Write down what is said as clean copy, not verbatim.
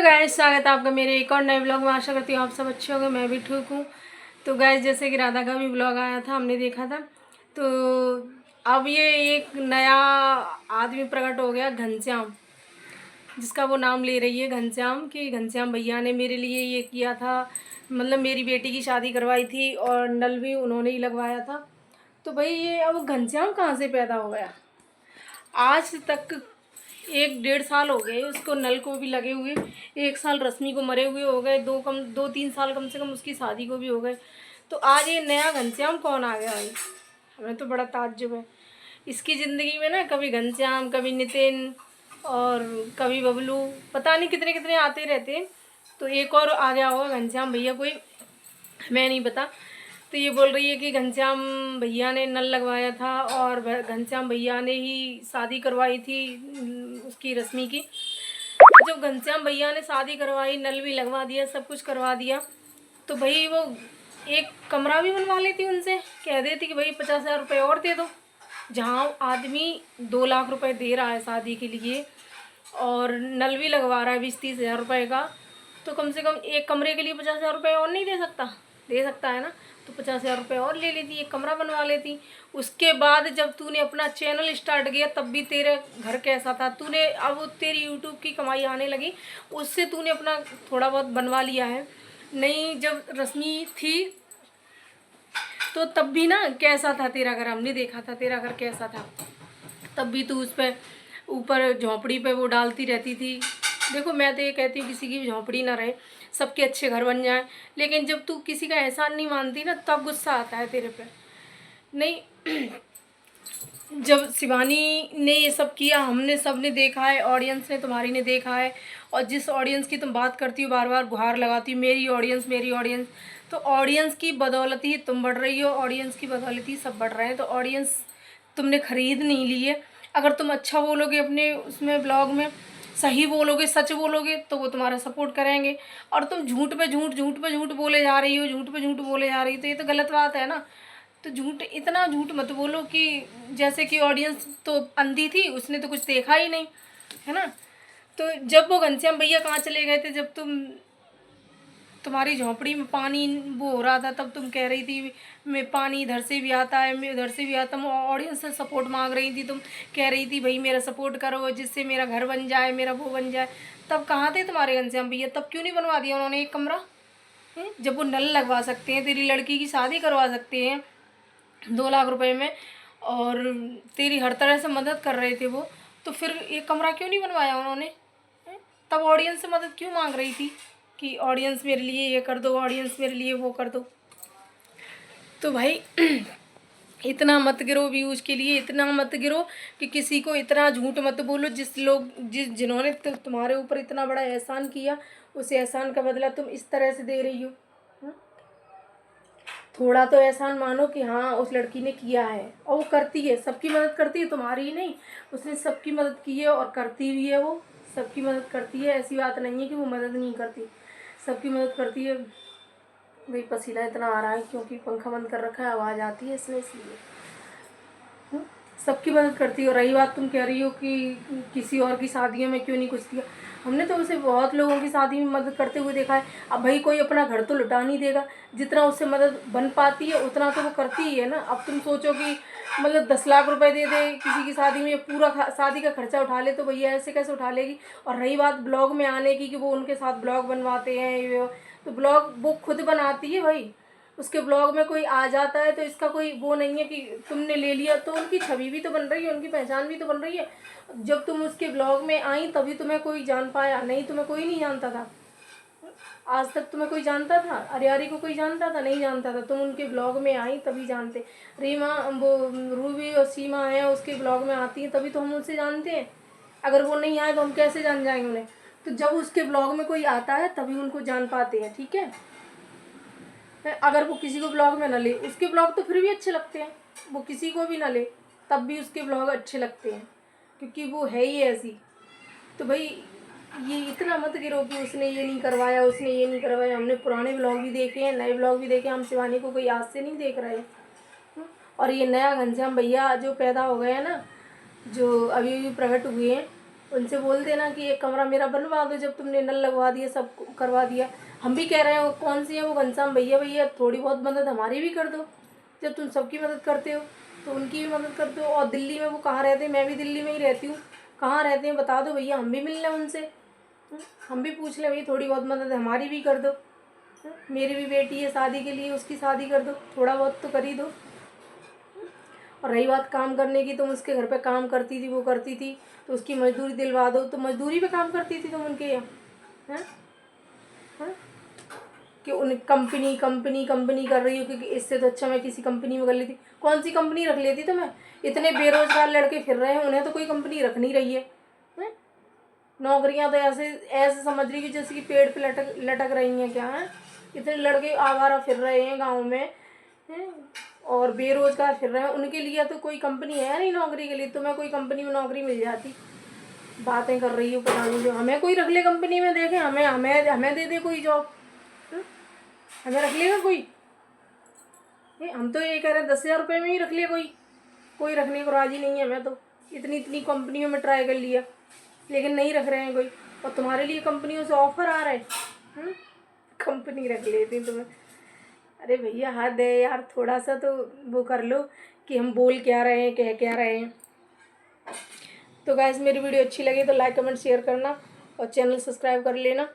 Guys, स्वागत है आपका मेरे एक और नए ब्लॉग में। आशा करती हूँ आप सब अच्छे होंगे, मैं भी ठीक हूँ। तो गाइस, जैसे कि राधा का भी ब्लॉग आया था, हमने देखा था। तो अब ये एक नया आदमी प्रकट हो गया, घनश्याम, जिसका वो नाम ले रही है घनश्याम, कि घनश्याम भैया ने मेरे लिए ये किया था। मतलब मेरी बेटी की शादी करवाई थी और नल भी उन्होंने ही लगवाया था। तो भाई ये अब घनश्याम कहाँ से पैदा हो गया? आज तक 1-1.5 साल हो गए उसको नल को भी लगे हुए, 1 साल रश्मि को मरे हुए हो गए, 2-3 साल कम से कम उसकी शादी को भी हो गए। तो आज ये नया घनश्याम कौन आ गया भाई? हमें तो बड़ा ताज्जुब है। इसकी ज़िंदगी में ना कभी घनश्याम, कभी नितिन और कभी बबलू, पता नहीं कितने कितने आते रहते हैं। तो एक और आ गया होगा घनश्याम भैया कोई, मैं नहीं पता। तो ये बोल रही है कि घनश्याम भैया ने नल लगवाया था और घनश्याम भैया ने ही शादी करवाई थी उसकी रश्मि की। जब घनश्याम भैया ने शादी करवाई, नल भी लगवा दिया, सब कुछ करवा दिया, तो भाई वो एक कमरा भी बनवा लेती उनसे, कह देती कि भाई 50,000 रुपये और दे दो। जहाँ आदमी 2 लाख रुपए दे रहा है शादी के लिए और नल भी लगवा रहा है 20-30 हज़ार रुपये का, तो कम से कम एक कमरे के लिए 50,000 रुपये और नहीं दे सकता? दे सकता है ना। तो 50,000 रुपये और ले लेती, एक कमरा बनवा लेती। उसके बाद जब तूने अपना चैनल स्टार्ट किया तब भी तेरे घर कैसा था? तूने अब तेरी यूट्यूब की कमाई आने लगी, उससे तूने अपना थोड़ा बहुत बनवा लिया है। नहीं, जब रश्मि थी तो तब भी ना कैसा था तेरा घर? हमने देखा था तेरा घर कैसा था। तब भी तू उस पर ऊपर झोंपड़ी पे वो डालती रहती थी। देखो, मैं तो ये कहती हूँ किसी की भी झोंपड़ी ना रहे, सबके अच्छे घर बन जाए, लेकिन जब तू किसी का एहसान नहीं मानती ना तब गुस्सा आता है तेरे पे। नहीं, जब शिवानी ने ये सब किया, हमने सब ने देखा है, ऑडियंस ने, तुम्हारी ने देखा है। और जिस ऑडियंस की तुम बात करती हो, बार बार गुहार लगाती हो, मेरी ऑडियंस मेरी ऑडियंस, तो ऑडियंस की बदौलत ही तुम बढ़ रही हो, ऑडियंस की बदौलत ही सब बढ़ रहे हैं। तो ऑडियंस तुमने खरीद नहीं ली है। अगर तुम अच्छा बोलोगे अपने उसमें ब्लॉग में, सही बोलोगे, सच बोलोगे, तो वो तुम्हारा सपोर्ट करेंगे। और तुम झूठ पे झूठ, झूठ पे झूठ बोले जा रही हो, झूठ पे झूठ बोले जा रही हो, तो ये तो गलत बात है ना। तो झूठ, इतना झूठ मत बोलो कि जैसे कि ऑडियंस तो अंधी थी, उसने तो कुछ देखा ही नहीं, है ना। तो जब वो घनश्याम भैया कहाँ चले गए थे, जब तुम्हारी झोंपड़ी में पानी वो हो रहा था, तब तुम कह रही थी मैं पानी इधर से भी आता है, मैं उधर से भी आता हूँ, ऑडियंस से सपोर्ट मांग रही थी, तुम कह रही थी भाई मेरा सपोर्ट करो जिससे मेरा घर बन जाए, मेरा वो बन जाए। तब कहाँ थे तुम्हारे घनश्याम भैया? तब क्यों नहीं बनवा दिया उन्होंने एक कमरा? जब वो नल लगवा सकते हैं, तेरी लड़की की शादी करवा सकते हैं 2 लाख रुपए में, और तेरी हर तरह से मदद कर रहे थे वो, तो फिर एक कमरा क्यों नहीं बनवाया उन्होंने? तब ऑडियंस से मदद क्यों मांग रही थी कि ऑडियंस मेरे लिए ये कर दो, ऑडियंस मेरे लिए वो कर दो? तो भाई इतना मत गिरो व्यूज़ के लिए, इतना मत गिरो कि किसी को इतना झूठ मत बोलो। जिन्होंने तुम्हारे ऊपर इतना बड़ा एहसान किया, उस एहसान का बदला तुम इस तरह से दे रही हो। थोड़ा तो एहसान मानो कि हाँ उस लड़की ने किया है, और वो करती है, सबकी मदद करती है, तुम्हारी ही नहीं, उसने सबकी मदद की है और करती भी है। वो सबकी मदद करती है, ऐसी बात नहीं है कि वो मदद नहीं करती, सबकी मदद करती है। भाई पसीना इतना आ रहा है क्योंकि पंखा बंद कर रखा है, आवाज़ आती है इसमें, इसलिए। सबकी मदद करती है। और रही बात तुम कह रही हो कि किसी और की शादियों में क्यों नहीं कुछ दिया, हमने तो उसे बहुत लोगों की शादी में मदद करते हुए देखा है। अब भाई कोई अपना घर तो लुटा नहीं देगा, जितना उससे मदद बन पाती है उतना तो वो करती ही है ना। अब तुम सोचो कि मतलब 10 लाख रुपए दे दे किसी की शादी में, पूरा शादी का खर्चा उठा ले, तो भैया ऐसे कैसे उठा लेगी? और रही बात ब्लॉग में आने की कि वो उनके साथ ब्लॉग बनवाते हैं, तो ब्लॉग वो खुद बनाती है भाई। उसके ब्लॉग में कोई आ जाता है तो इसका कोई वो नहीं है कि तुमने ले लिया, तो उनकी छवि भी तो बन रही है, उनकी पहचान भी तो बन रही है। जब तुम उसके ब्लॉग में आई तभी तुम्हें कोई जान पाया, नहीं तुम्हें कोई नहीं जानता था। आज तक तुम्हें कोई जानता था? अरियारी को कोई जानता था? नहीं जानता था। तुम उनके ब्लॉग में आई तभी जानते। रीमा, वो रूबी और सीमा है उसके ब्लॉग में आती हैं तभी तो हम उनसे जानते हैं। अगर वो नहीं आए तो हम कैसे जान जाएंगे उन्हें? तो जब उसके ब्लॉग में कोई आता है तभी उनको जान पाते हैं, ठीक है। अगर वो किसी को ब्लॉग में ना ले, उसके ब्लॉग तो फिर भी अच्छे लगते हैं, वो किसी को भी ना ले तब भी उसके ब्लॉग अच्छे लगते हैं, क्योंकि वो है ही ऐसी। तो भाई ये इतना मत गिरो कि उसने ये नहीं करवाया, उसने ये नहीं करवाया। हमने पुराने ब्लॉग भी देखे हैं, नए ब्लॉग भी देखे, हम शिवानी को कोई आज से नहीं देख रहे हैं। और ये नया घनश्याम भैया जो पैदा हो गए हैं ना, जो अभी अभी प्रकट हुए हैं, उनसे बोल देना कि एक कमरा मेरा बनवा दो, जब तुमने नल लगवा दिया, सब करवा दिया। हम भी कह रहे हैं, वो कौन सी है वो घनश्याम भैया, भैया थोड़ी बहुत मदद हमारी भी कर दो। जब तुम सबकी मदद करते हो तो उनकी भी मदद कर दो। और दिल्ली में वो कहाँ रहते हैं, मैं भी दिल्ली में ही रहती हूँ, कहाँ रहते हैं बता दो भैया, हम भी मिल लें उनसे, हम भी पूछ लें, भैया थोड़ी बहुत मदद हमारी भी कर दो। मेरी भी बेटी है, शादी के लिए उसकी शादी कर दो, थोड़ा बहुत तो कर ही दो। और रही बात काम करने की, तुम उसके घर पे काम करती थी, वो करती थी, तो उसकी मजदूरी दिलवा दो। तो मजदूरी पे काम करती थी तुम उनके यहाँ, हैं हैं कि उन कंपनी कंपनी कंपनी कर रही हो, क्योंकि इससे तो अच्छा मैं किसी कंपनी में कर लेती। कौन सी कंपनी रख लेती तो मैं? इतने बेरोजगार लड़के फिर रहे हैं, उन्हें तो कोई कंपनी रख नहीं रही है, हैं? नौकरियां तो ऐसे ऐसे समझ रही कि जैसे कि पेड़ पे लटक लटक रही हैं क्या, हैं? इतने लड़के आवारा फिर रहे हैं गाँव में, हैं? और बेरोजगार फिर रहे हैं, उनके लिए तो कोई कंपनी है नहीं नौकरी के लिए। तो मैं कोई कंपनी में नौकरी मिल जाती। बातें कर रही हूँ पता नहीं, जो हमें कोई रख ले कंपनी में, देखे हमें हमें हमें दे दे कोई जॉब, हमें रख लेगा कोई? हम तो ये कह रहे हैं 10,000 रुपये में ही रख लिया कोई, कोई रखने को राजी नहीं है। मैं तो इतनी इतनी कंपनियों में ट्राई कर लिया, लेकिन नहीं रख रहे हैं कोई। और तुम्हारे लिए कंपनियों से ऑफर आ रहे हैं, कंपनी रख लेती तुम्हें। अरे भैया हद है यार, थोड़ा सा तो वो कर लो कि हम बोल क्या रहे हैं, कह क्या रहे हैं। तो गाइस मेरी वीडियो अच्छी लगी तो लाइक कमेंट शेयर करना और चैनल सब्सक्राइब कर लेना।